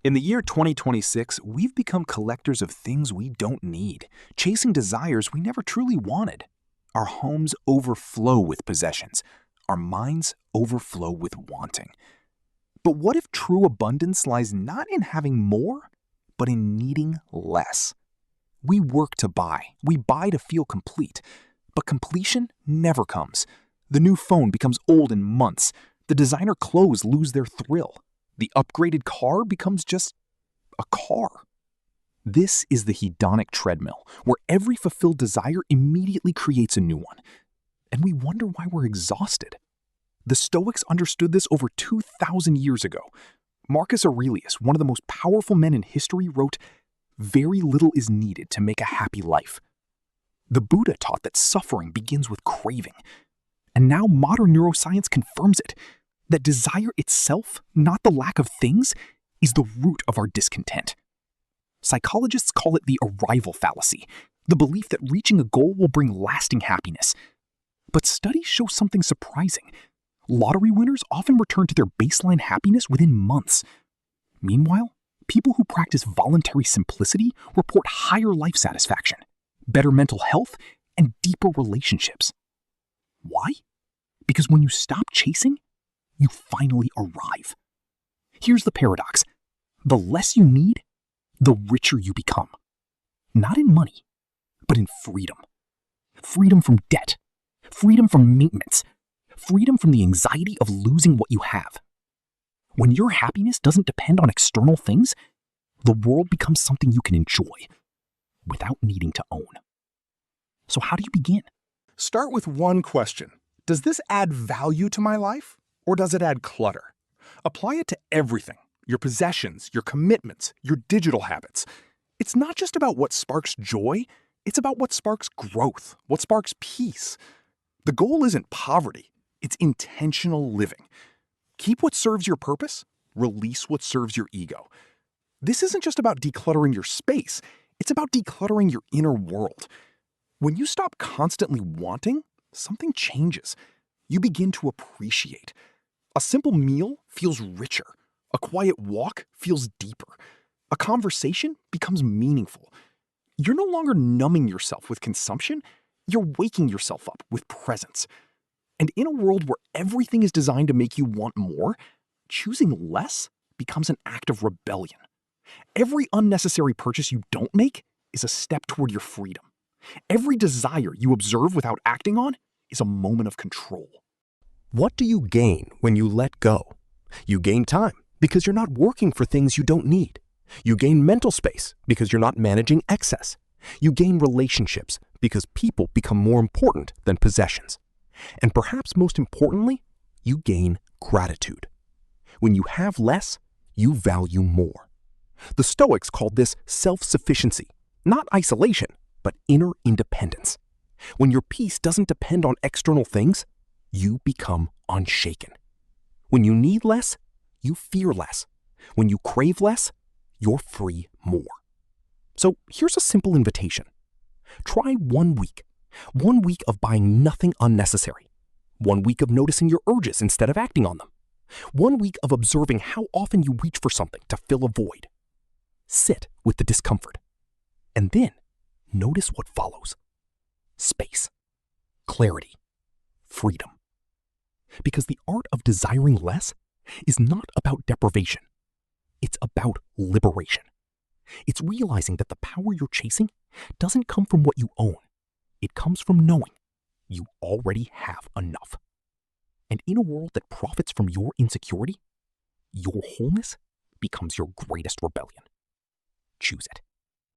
In the year 2026, we've become collectors of things we don't need, chasing desires we never truly wanted. Our homes overflow with possessions. Our minds overflow with wanting. But what if true abundance lies not in having more, but in needing less? We work to buy. We buy to feel complete. But completion never comes. The new phone becomes old in months. The designer clothes lose their thrill. The upgraded car becomes just a car. This is the hedonic treadmill, where every fulfilled desire immediately creates a new one. And we wonder why we're exhausted. The Stoics understood this over 2,000 years ago. Marcus Aurelius, one of the most powerful men in history, wrote, "Very little is needed to make a happy life." The Buddha taught that suffering begins with craving. And now modern neuroscience confirms it, that desire itself, not the lack of things, is the root of our discontent. Psychologists call it the arrival fallacy, the belief that reaching a goal will bring lasting happiness. But studies show something surprising. Lottery winners often return to their baseline happiness within months. Meanwhile, people who practice voluntary simplicity report higher life satisfaction, better mental health, and deeper relationships. Why? Because when you stop chasing, you finally arrive. Here's the paradox. The less you need, the richer you become. Not in money, but in freedom. Freedom from debt. Freedom from maintenance. Freedom from the anxiety of losing what you have. When your happiness doesn't depend on external things, the world becomes something you can enjoy without needing to own. So how do you begin? Start with one question. Does this add value to my life, or does it add clutter? Apply it to everything. Your possessions, your commitments, your digital habits. It's not just about what sparks joy, it's about what sparks growth, what sparks peace. The goal isn't poverty, it's intentional living. Keep what serves your purpose, release what serves your ego. This isn't just about decluttering your space, it's about decluttering your inner world. When you stop constantly wanting, something changes. You begin to appreciate. A simple meal feels richer. A quiet walk feels deeper. A conversation becomes meaningful. You're no longer numbing yourself with consumption, you're waking yourself up with presence. And in a world where everything is designed to make you want more, choosing less becomes an act of rebellion. Every unnecessary purchase you don't make is a step toward your freedom. Every desire you observe without acting on is a moment of control. What do you gain when you let go? You gain time because you're not working for things you don't need. You gain mental space because you're not managing excess. You gain relationships because people become more important than possessions. And perhaps most importantly, you gain gratitude. When you have less, you value more. The Stoics called this self-sufficiency, not isolation, but inner independence. When your peace doesn't depend on external things, you become unshaken. When you need less, you fear less. When you crave less, you're free more. So here's a simple invitation. Try 1 week. 1 week of buying nothing unnecessary. 1 week of noticing your urges instead of acting on them. 1 week of observing how often you reach for something to fill a void. Sit with the discomfort. And then notice what follows. Space. Clarity. Freedom. Because the art of desiring less is not about deprivation. It's about liberation. It's realizing that the power you're chasing doesn't come from what you own. It comes from knowing you already have enough. And in a world that profits from your insecurity, your wholeness becomes your greatest rebellion. Choose it.